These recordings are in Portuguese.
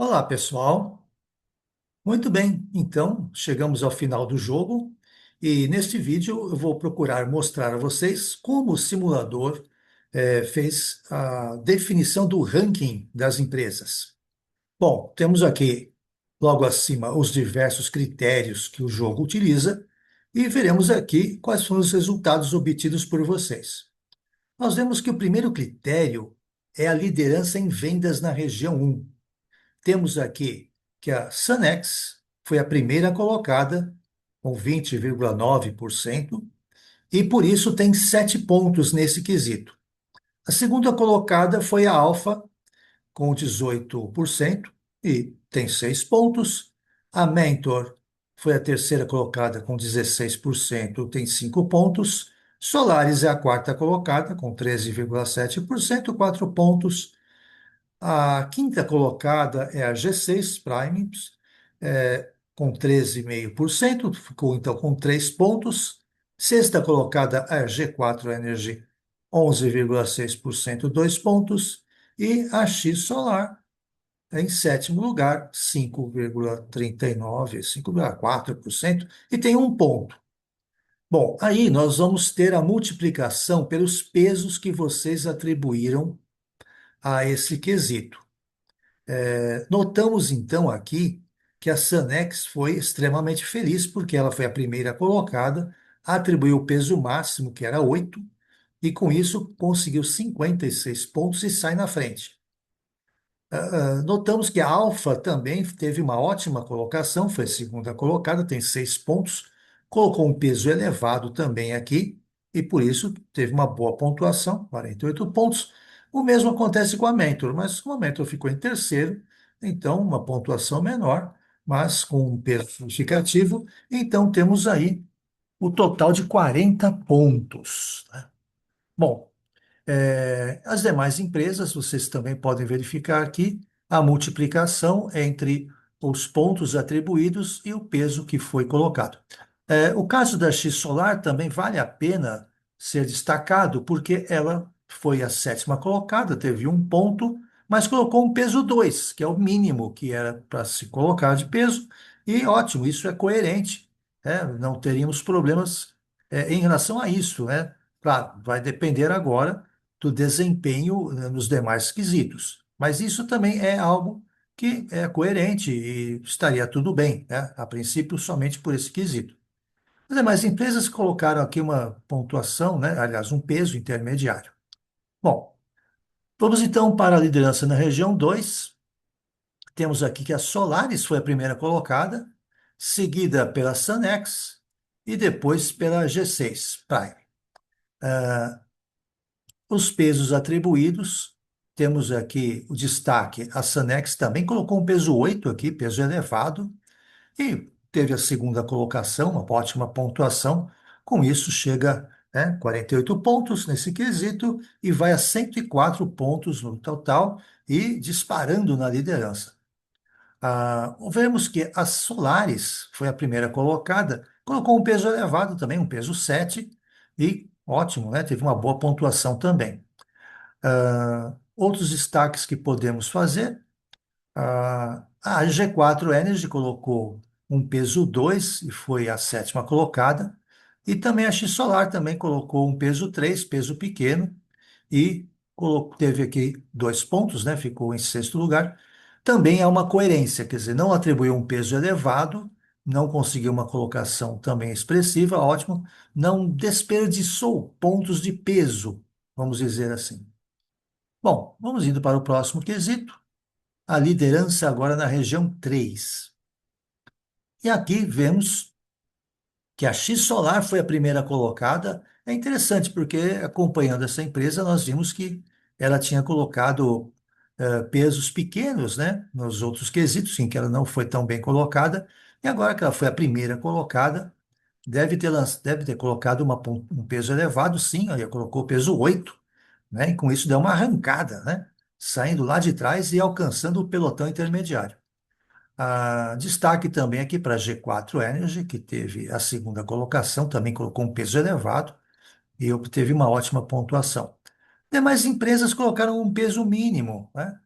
Olá, pessoal. Muito bem, então chegamos ao final do jogo e neste vídeo eu vou procurar mostrar a vocês como o simulador fez a definição do ranking das empresas. Bom, temos aqui logo acima os diversos critérios que o jogo utiliza e veremos aqui quais foram os resultados obtidos por vocês. Nós vemos que o primeiro critério é a liderança em vendas na região 1. Temos aqui que a Sunex foi a primeira colocada, com 20,9%, e por isso tem 7 pontos nesse quesito. A segunda colocada foi a Alfa, com 18%, e tem 6 pontos. A Mentor foi a terceira colocada, com 16%, tem 5 pontos. Solaris é a quarta colocada, com 13,7%, 4 pontos. A quinta colocada é a G6 Prime, com 13,5%, ficou então com 3 pontos. Sexta colocada é a G4 Energy, 11,6%, 2 pontos. E a X Solar, em sétimo lugar, 5,39%, 5,4%, e tem um ponto. Bom, aí nós vamos ter a multiplicação pelos pesos que vocês atribuíram a esse quesito. Notamos então aqui que a Sanex foi extremamente feliz porque ela foi a primeira colocada, atribuiu o peso máximo, que era 8, e com isso conseguiu 56 pontos e sai na frente. Notamos que a Alfa também teve uma ótima colocação, foi a segunda colocada, tem 6 pontos, colocou um peso elevado também aqui, e por isso teve uma boa pontuação, 48 pontos. O mesmo acontece com a Mentor, mas como a Mentor ficou em terceiro, então uma pontuação menor, mas com um peso significativo, então temos aí o total de 40 pontos, né? Bom, as demais empresas, vocês também podem verificar aqui a multiplicação entre os pontos atribuídos e o peso que foi colocado. O caso da X Solar também vale a pena ser destacado, porque ela foi a sétima colocada, teve um ponto, mas colocou um peso 2, que é o mínimo que era para se colocar de peso, e ótimo, isso é coerente, não teríamos problemas em relação a isso, né? Claro, vai depender agora do desempenho, né, nos demais quesitos. Mas isso também é algo que é coerente e estaria tudo bem, né? A princípio, somente por esse quesito. As demais empresas colocaram aqui uma pontuação, né? Aliás, um peso intermediário. Bom, vamos então para a liderança na região 2. Temos aqui que a Solaris foi a primeira colocada, seguida pela Sanex e depois pela G6 Prime. Os pesos atribuídos, temos aqui o destaque, a Sanex também colocou um peso 8 aqui, peso elevado, e teve a segunda colocação, uma ótima pontuação. Com isso, chega, 48 pontos nesse quesito e vai a 104 pontos no total e disparando na liderança. Vemos que a Solaris foi a primeira colocada, colocou um peso elevado também, um peso 7 e ótimo, né? Teve uma boa pontuação também. Outros destaques que podemos fazer, a G4 Energy colocou um peso 2 e foi a sétima colocada, e também a X Solar também colocou um peso 3, peso pequeno, e teve aqui 2 pontos, né? Ficou em sexto lugar. Também há uma coerência, quer dizer, não atribuiu um peso elevado, não conseguiu uma colocação também expressiva, ótimo, não desperdiçou pontos de peso, vamos dizer assim. Bom, vamos indo para o próximo quesito, a liderança agora na região 3. E aqui vemos que a X Solar foi a primeira colocada. É interessante, porque acompanhando essa empresa, nós vimos que ela tinha colocado pesos pequenos, né, nos outros quesitos, em que ela não foi tão bem colocada, e agora que ela foi a primeira colocada, deve ter colocado um peso elevado, sim, ela colocou peso 8, né? E com isso deu uma arrancada, né? Saindo lá de trás e alcançando o pelotão intermediário. Destaque também aqui para a G4 Energy, que teve a segunda colocação, também colocou um peso elevado e obteve uma ótima pontuação. Demais empresas colocaram um peso mínimo, né?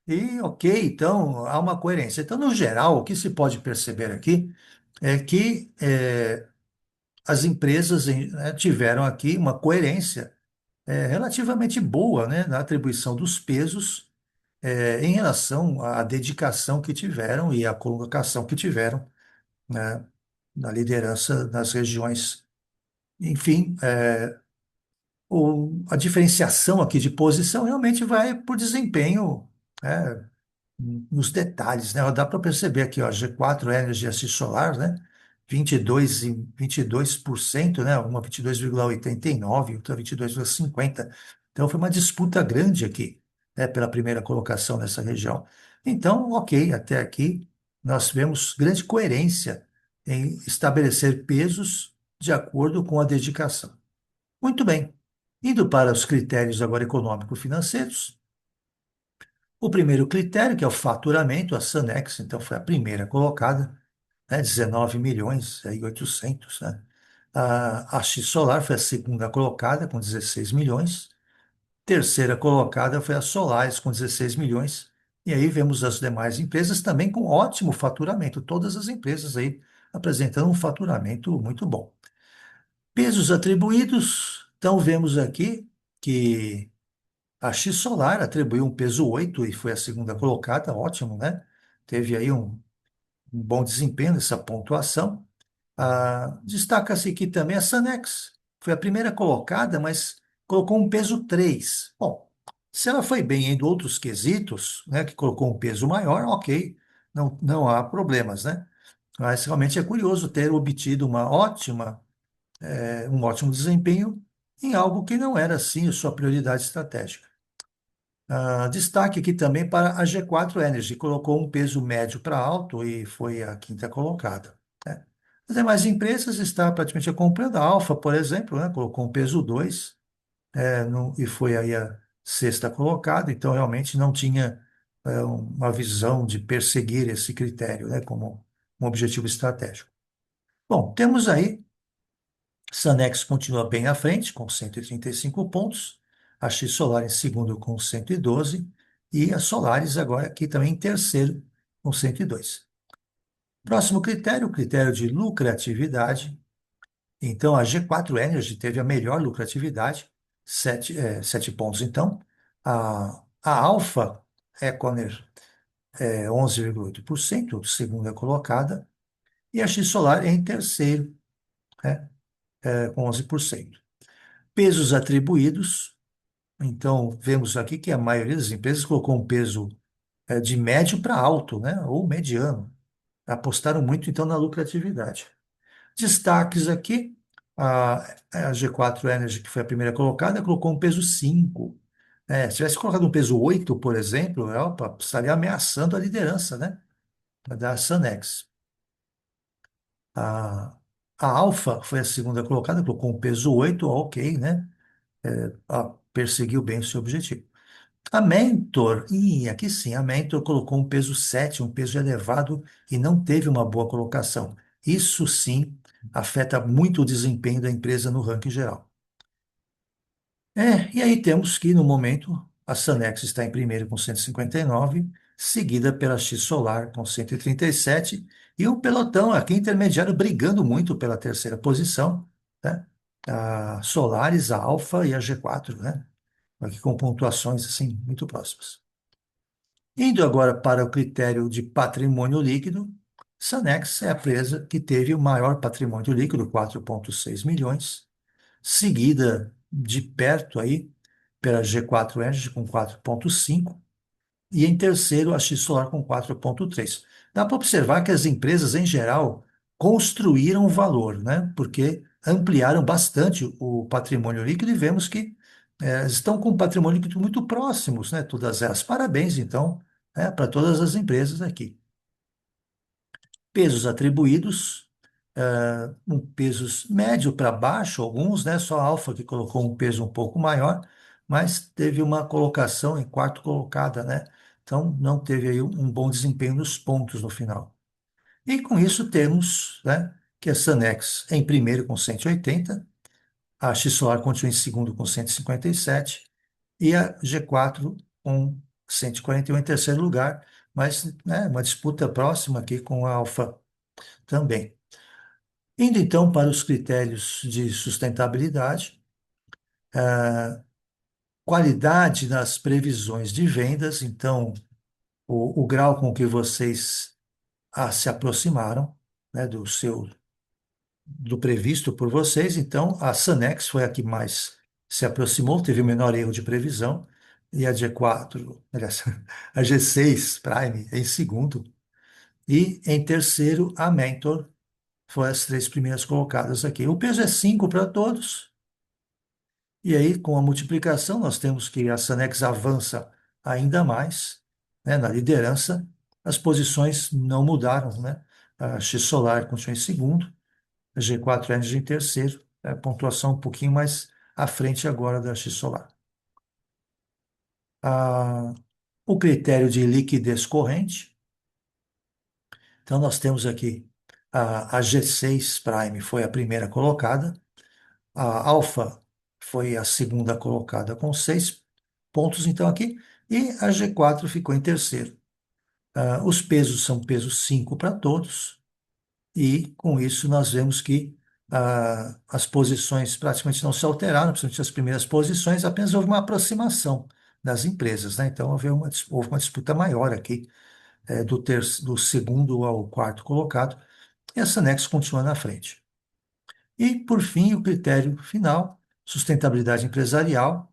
E ok, então há uma coerência. Então, no geral, o que se pode perceber aqui é que as empresas tiveram aqui uma coerência relativamente boa, né, na atribuição dos pesos em relação à dedicação que tiveram e à colocação que tiveram, né, na liderança das regiões. Enfim, a diferenciação aqui de posição realmente vai por desempenho, né, nos detalhes, né? Dá para perceber aqui, ó, G4 Energy Assis Solar, né? 22%, né? Uma 22,89, outra 22,50. Então foi uma disputa grande aqui, né? Pela primeira colocação nessa região. Então, ok, até aqui nós vemos grande coerência em estabelecer pesos de acordo com a dedicação. Muito bem. Indo para os critérios agora econômico-financeiros, o primeiro critério, que é o faturamento, a Sanex, então, foi a primeira colocada, né, 19 milhões e 800, né? A X Solar foi a segunda colocada, com 16 milhões. Terceira colocada foi a Solaris, com 16 milhões. E aí vemos as demais empresas também com ótimo faturamento, todas as empresas aí apresentando um faturamento muito bom. Pesos atribuídos, então vemos aqui que a X Solar atribuiu um peso 8 e foi a segunda colocada, ótimo, né? Teve aí um bom desempenho nessa pontuação. Destaca-se aqui também a Sanex, foi a primeira colocada, mas colocou um peso 3. Bom, se ela foi bem em outros quesitos, né, que colocou um peso maior, ok, não há problemas, né? Mas realmente é curioso ter obtido um ótimo desempenho em algo que não era, assim, a sua prioridade estratégica. Destaque aqui também para a G4 Energy, colocou um peso médio para alto e foi a quinta colocada, né? As demais empresas estão praticamente acompanhando. A Alfa, por exemplo, né, colocou um peso 2 e foi aí a sexta colocada, então realmente não tinha uma visão de perseguir esse critério, né, como um objetivo estratégico. Bom, temos aí Sanex continua bem à frente, com 135 pontos. A X Solar em segundo, com 112. E a Solaris agora aqui também em terceiro, com 102. Próximo critério, o critério de lucratividade. Então, a G4 Energy teve a melhor lucratividade, 7 pontos então. A Alpha Econer, 11,8%, segunda colocada. E a X Solar em terceiro, né, com 11%. Pesos atribuídos. Então, vemos aqui que a maioria das empresas colocou um peso de médio para alto, né? Ou mediano. Apostaram muito, então, na lucratividade. Destaques aqui, a G4 Energy, que foi a primeira colocada, colocou um peso 5. Se tivesse colocado um peso 8, por exemplo, opa, estaria ameaçando a liderança, né? Da Sanex. A, a Alfa foi a segunda colocada, colocou um peso 8, ok, né? Perseguiu bem o seu objetivo. A Mentor, aqui sim, a Mentor colocou um peso 7, um peso elevado e não teve uma boa colocação. Isso sim afeta muito o desempenho da empresa no ranking geral. E aí temos que, no momento, a Sanex está em primeiro com 159, seguida pela X Solar com 137, e o pelotão aqui intermediário brigando muito pela terceira posição, né? A Solaris, a Alfa e a G4, né? Aqui com pontuações assim muito próximas. Indo agora para o critério de patrimônio líquido, Sanex é a empresa que teve o maior patrimônio líquido, 4,6 milhões, seguida de perto aí pela G4 Energy com 4,5 e em terceiro a X Solar com 4,3. Dá para observar que as empresas em geral construíram valor, né? Porque ampliaram bastante o patrimônio líquido e vemos que estão com um patrimônio líquido muito próximos, né? Todas elas. Parabéns, então, para todas as empresas aqui. Pesos atribuídos, pesos médio para baixo, alguns, né? Só a Alfa que colocou um peso um pouco maior, mas teve uma colocação em quarto colocada, né? Então, não teve aí um bom desempenho nos pontos no final. E com isso temos, né, que a Sanex em primeiro com 180, a X-Solar continua em segundo com 157 e a G4 com 141 em terceiro lugar, mas né, uma disputa próxima aqui com a Alfa também. Indo então para os critérios de sustentabilidade, qualidade nas previsões de vendas, então o grau com que vocês se aproximaram, né, do previsto por vocês. Então, a Sanex foi a que mais se aproximou, teve o menor erro de previsão, e a G4, aliás, a G6 Prime em segundo, e em terceiro, a Mentor, foram as três primeiras colocadas aqui. O peso é 5 para todos, e aí, com a multiplicação, nós temos que a Sanex avança ainda mais, né, na liderança. As posições não mudaram, né? A X Solar continua em segundo, a G4 Energy em terceiro, a pontuação um pouquinho mais à frente agora da X Solar. Ah, o critério de liquidez corrente, então nós temos aqui a G6 Prime foi a primeira colocada, a Alpha foi a segunda colocada com 6 pontos, então aqui, e a G4 ficou em terceiro. Os pesos são pesos 5 para todos, e com isso nós vemos que as posições praticamente não se alteraram, principalmente as primeiras posições, apenas houve uma aproximação das empresas, né? Então houve uma disputa maior aqui, do segundo ao quarto colocado, e a Sanex continua na frente. E, por fim, o critério final, sustentabilidade empresarial,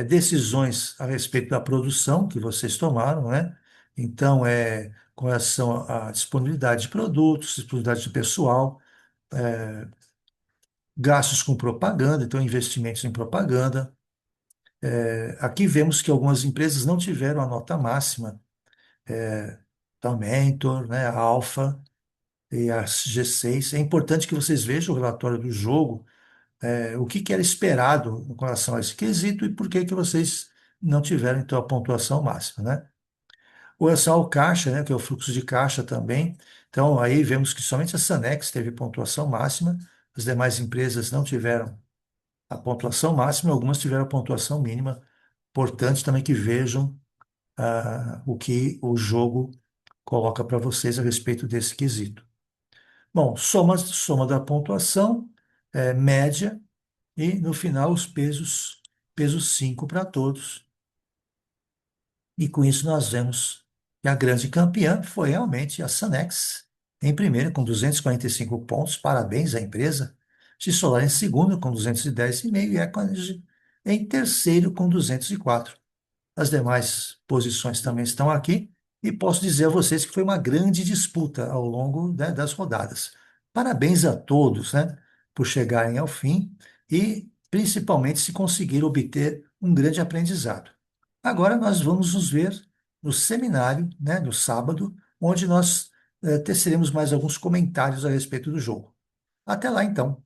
decisões a respeito da produção que vocês tomaram, né? Então, com relação à disponibilidade de produtos, disponibilidade de pessoal, gastos com propaganda, então investimentos em propaganda. Aqui vemos que algumas empresas não tiveram a nota máxima, da Mentor, né, a Alfa e a G6. É importante que vocês vejam o relatório do jogo, o que que era esperado com relação a esse quesito e por que que vocês não tiveram, então, a pontuação máxima, né? Com relação ao caixa, né, que é o fluxo de caixa também, então aí vemos que somente a Sanex teve pontuação máxima, as demais empresas não tiveram a pontuação máxima, algumas tiveram a pontuação mínima. Importante também que vejam o que o jogo coloca para vocês a respeito desse quesito. Bom, soma da pontuação, média, e no final os pesos 5 para todos. E com isso nós vemos que a grande campeã foi realmente a Sanex, em primeiro com 245 pontos, parabéns à empresa. X-Solar em segundo com 210,5 e Equinix em terceiro com 204. As demais posições também estão aqui e posso dizer a vocês que foi uma grande disputa ao longo, né, das rodadas. Parabéns a todos, né, por chegarem ao fim e principalmente se conseguir obter um grande aprendizado. Agora nós vamos nos ver no seminário, né, no sábado, onde nós teceremos mais alguns comentários a respeito do jogo. Até lá, então.